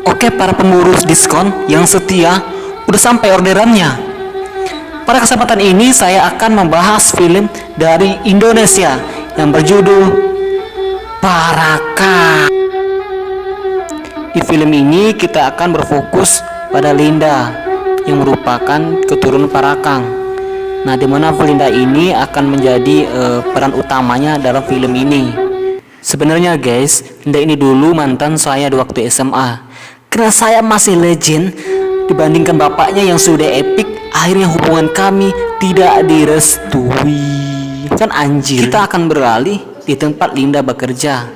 Oke para pemburu diskon yang setia, udah sampai orderannya. Pada kesempatan ini saya akan membahas film dari Indonesia yang berjudul Parakan. Di film ini kita akan berfokus pada Linda yang merupakan keturunan Parakang. Nah, dimana Linda ini akan menjadi peran utamanya dalam film ini. Sebenarnya guys, Linda ini dulu mantan saya di waktu SMA. Karena saya masih legend dibandingkan bapaknya yang sudah epic, akhirnya hubungan kami tidak direstui. Kan anjir. Kita akan beralih di tempat Linda bekerja.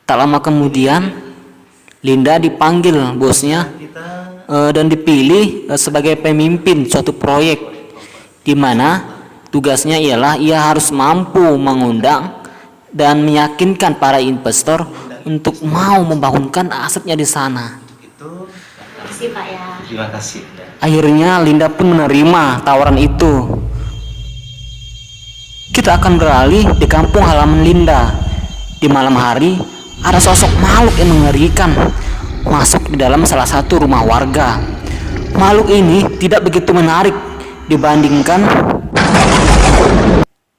Tak lama kemudian, Linda dipanggil bosnya dan dipilih sebagai pemimpin suatu proyek, di mana tugasnya ialah ia harus mampu mengundang dan meyakinkan para investor untuk mau membangunkan asetnya di sana. Makasih Pak ya. Terima kasih. Akhirnya Linda pun menerima tawaran itu. Kita akan beralih di kampung halaman Linda. Di malam hari, ada sosok makhluk yang mengerikan masuk di dalam salah satu rumah warga. Makhluk ini tidak begitu menarik dibandingkan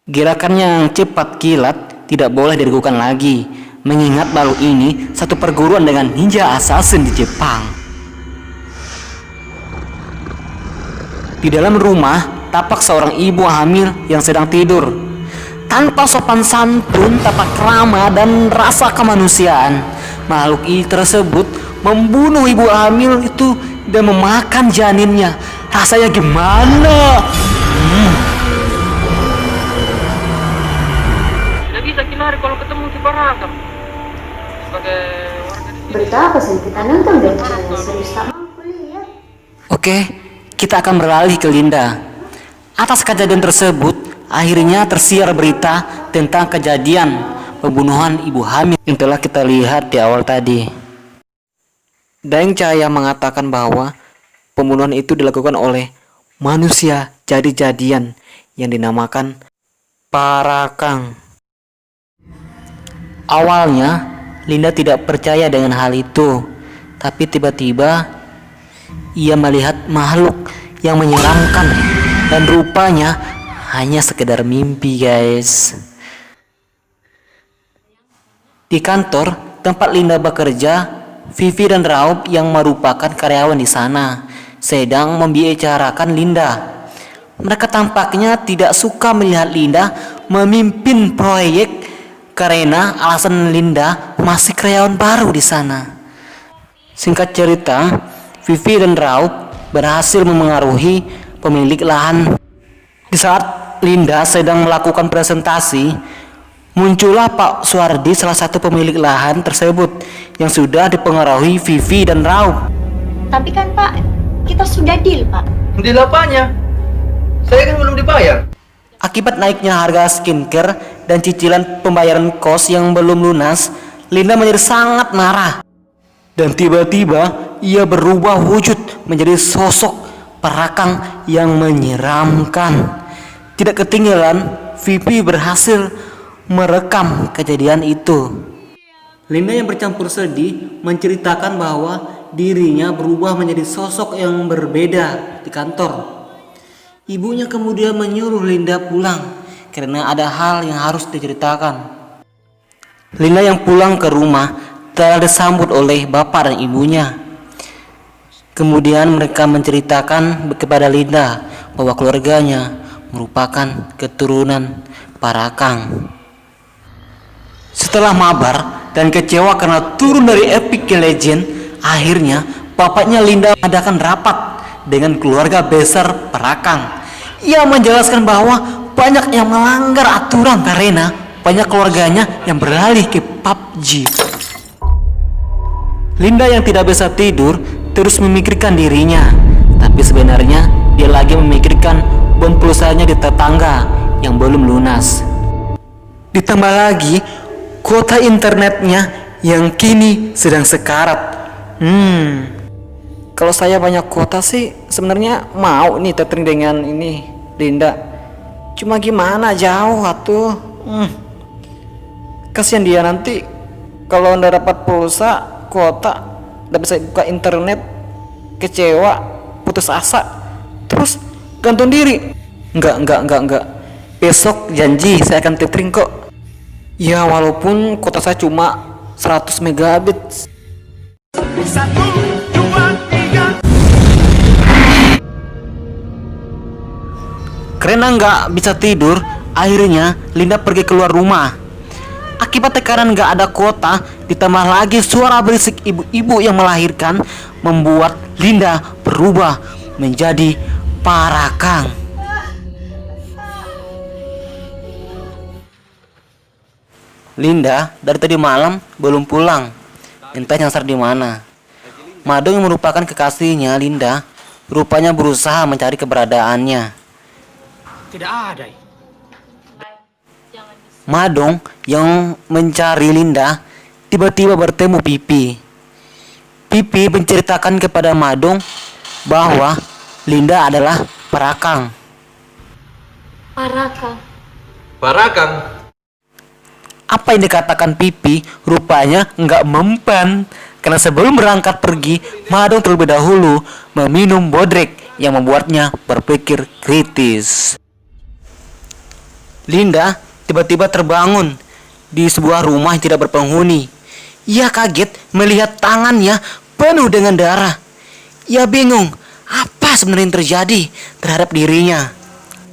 gerakannya yang cepat kilat tidak boleh diragukan lagi, mengingat makhluk ini satu perguruan dengan ninja assassin di Jepang. Di dalam rumah tampak seorang ibu hamil yang sedang tidur. Tanpa sopan santun, tapak krama dan rasa kemanusiaan, makhluk tersebut membunuh ibu hamil itu dan memakan janinnya. Rasanya gimana? Tidak bisa kinari kalau ketemu si Parakang sebagai warga di sini. Berita apa sih? Kita nonton deh. Serius tak mampu lihat. Oke, kita akan beralih ke Linda. Atas kejadian tersebut, akhirnya tersiar berita tentang kejadian pembunuhan ibu hamil yang telah kita lihat di awal tadi. Daeng Cahaya mengatakan bahwa pembunuhan itu dilakukan oleh manusia jadi-jadian yang dinamakan Parakang. Awalnya, Linda tidak percaya dengan hal itu, tapi tiba-tiba ia melihat makhluk yang menyeramkan dan rupanya hanya sekedar mimpi guys. Di kantor tempat Linda bekerja, Vivi dan Raup yang merupakan karyawan di sana sedang membicarakan Linda. Mereka tampaknya tidak suka melihat Linda memimpin proyek karena alasan Linda masih karyawan baru di sana. Singkat cerita, Vivi dan Raup berhasil memengaruhi pemilik lahan. Di saat Linda sedang melakukan presentasi, muncullah Pak Suardi, salah satu pemilik lahan tersebut yang sudah dipengaruhi Vivi dan Raup. Tapi kan Pak, kita sudah deal Pak. Di lapanya, saya kan belum dibayar. Akibat naiknya harga skincare dan cicilan pembayaran kos yang belum lunas, Linda menjadi sangat marah. Dan tiba-tiba ia berubah wujud menjadi sosok Parakang yang menyeramkan. Tidak ketinggalan, Vivi berhasil merekam kejadian itu. Linda yang bercampur sedih menceritakan bahwa dirinya berubah menjadi sosok yang berbeda di kantor. Ibunya kemudian menyuruh Linda pulang karena ada hal yang harus diceritakan. Linda yang pulang ke rumah telah disambut oleh bapak dan ibunya. Kemudian mereka menceritakan kepada Linda bahwa keluarganya merupakan keturunan Parakang. Setelah mabar dan kecewa karena turun dari epic legend, akhirnya bapaknya Linda mengadakan rapat dengan keluarga besar Parakang. Ia menjelaskan bahwa banyak yang melanggar aturan karena banyak keluarganya yang beralih ke PUBG. Linda yang tidak bisa tidur terus memikirkan dirinya, tapi sebenarnya dia lagi memikirkan bon pulsanya di tetangga yang belum lunas. Ditambah lagi kuota internetnya yang kini sedang sekarat. Kalau saya banyak kuota sih sebenarnya mau nih tethering dengan ini Linda. Cuma gimana jauh atuh. Kasihan dia nanti kalau nggak dapat pulsa kuota nggak bisa buka internet, kecewa, putus asa, terus gantung diri. Enggak. Besok janji saya akan tethering kok. Ya walaupun kuota saya cuma 100 megabit. Karena nggak bisa tidur, akhirnya Linda pergi keluar rumah. Akibat tekanan nggak ada kuota, ditambah lagi suara berisik ibu-ibu yang melahirkan, membuat Linda berubah menjadi parakang. Linda dari tadi malam belum pulang, entah nyasar di mana. Madong yang merupakan kekasihnya Linda rupanya berusaha mencari keberadaannya. Tidak ada. Madong yang mencari Linda tiba-tiba bertemu Pipi. Pipi menceritakan kepada Madong bahwa Linda adalah parakang. Parakang. Apa yang dikatakan Pipi rupanya nggak mempan, karena sebelum berangkat pergi, Madong terlebih dahulu meminum bodrek yang membuatnya berpikir kritis. Linda tiba-tiba terbangun di sebuah rumah yang tidak berpenghuni. Ia kaget melihat tangannya penuh dengan darah. Ia bingung apa sebenarnya yang terjadi terhadap dirinya.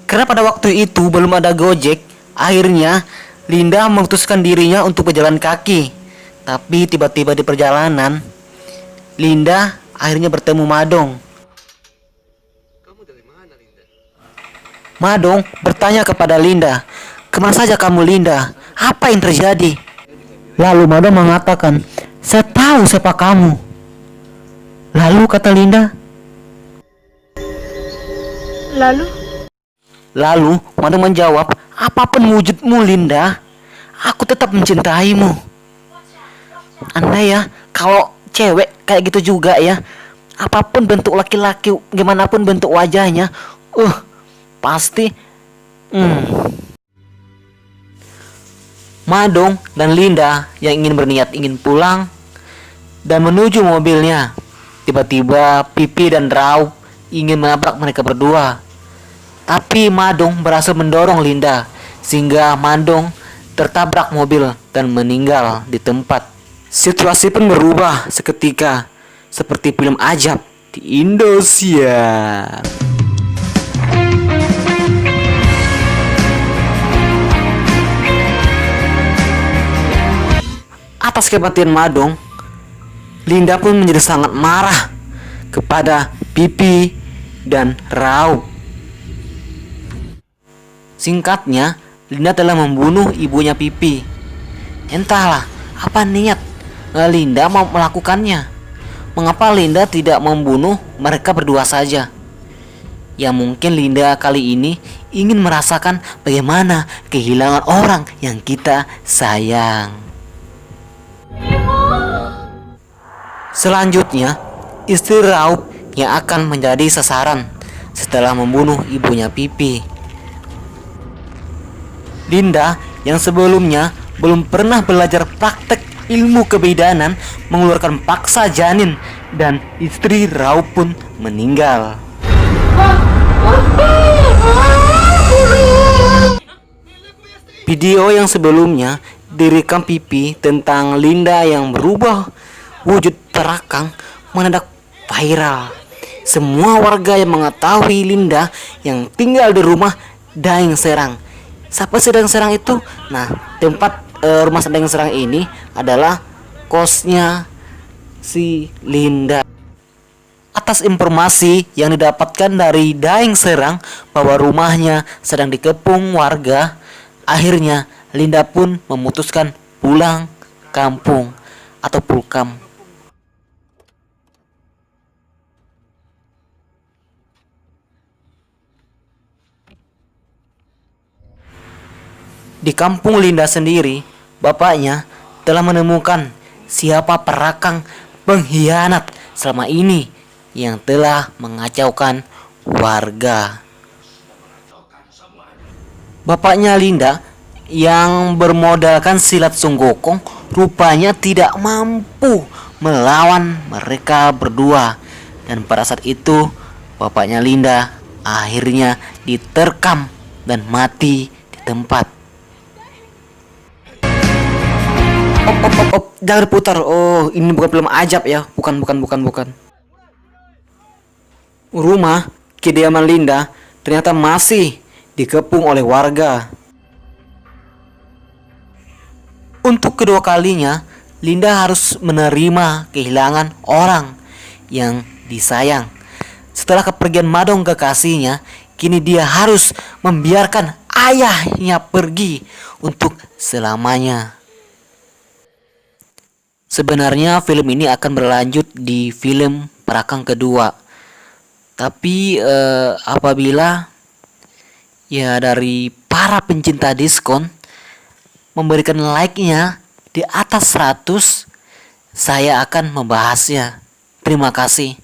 Karena pada waktu itu belum ada Gojek, akhirnya Linda memutuskan dirinya untuk berjalan kaki. Tapi tiba-tiba di perjalanan, Linda akhirnya bertemu Madong. Madong bertanya kepada Linda, "Kemana saja kamu, Linda? Apa yang terjadi?" Lalu Madong mengatakan, "Saya tahu siapa kamu." Lalu kata Linda. Lalu Madong menjawab, "Apapun wujudmu, Linda, aku tetap mencintaimu." Andai ya, kalau cewek kayak gitu juga ya, apapun bentuk laki-laki, gimana pun bentuk wajahnya, pasti Madong dan Linda yang ingin pulang dan menuju mobilnya. Tiba-tiba Pipi dan Raup ingin menabrak mereka berdua. Tapi Madong berhasil mendorong Linda sehingga Madong tertabrak mobil dan meninggal di tempat. Situasi pun berubah seketika seperti film ajab di Indosiar. Atas kematian Madong, Linda pun menjadi sangat marah kepada Pipi dan Raup. Singkatnya, Linda telah membunuh ibunya Pipi. Entahlah apa niat Linda mau melakukannya. Mengapa Linda tidak membunuh mereka berdua saja? Ya mungkin Linda kali ini ingin merasakan bagaimana kehilangan orang yang kita sayang. Selanjutnya, istri Raup yang akan menjadi sasaran setelah membunuh ibunya Pipi. Linda yang sebelumnya belum pernah belajar praktek ilmu kebidanan mengeluarkan paksa janin dan istri Raup pun meninggal. Video yang sebelumnya direkam Pipi tentang Linda yang berubah wujud parakang mendadak viral. Semua warga yang mengetahui Linda yang tinggal di rumah Daeng Serang. Siapa sih Daeng Serang itu? Nah, tempat rumah Daeng Serang ini adalah kosnya si Linda. Atas informasi yang didapatkan dari Daeng Serang bahwa rumahnya sedang dikepung warga, akhirnya Linda pun memutuskan pulang kampung atau pulkam. Di kampung Linda sendiri, bapaknya telah menemukan siapa perakang pengkhianat selama ini yang telah mengacaukan warga. Bapaknya Linda yang bermodalkan silat Sung Gokong rupanya tidak mampu melawan mereka berdua. Dan pada saat itu bapaknya Linda akhirnya diterkam dan mati di tempat. Jangan diputar. Oh, ini bukan film ajab ya. Bukan. Rumah kediaman Linda ternyata masih dikepung oleh warga. Untuk kedua kalinya, Linda harus menerima kehilangan orang yang disayang. Setelah kepergian Madong kekasihnya, kini dia harus membiarkan ayahnya pergi untuk selamanya. Sebenarnya film ini akan berlanjut di film Perakang kedua. Tapi apabila ya dari para pencinta diskon memberikan like-nya di atas 100, saya akan membahasnya. Terima kasih.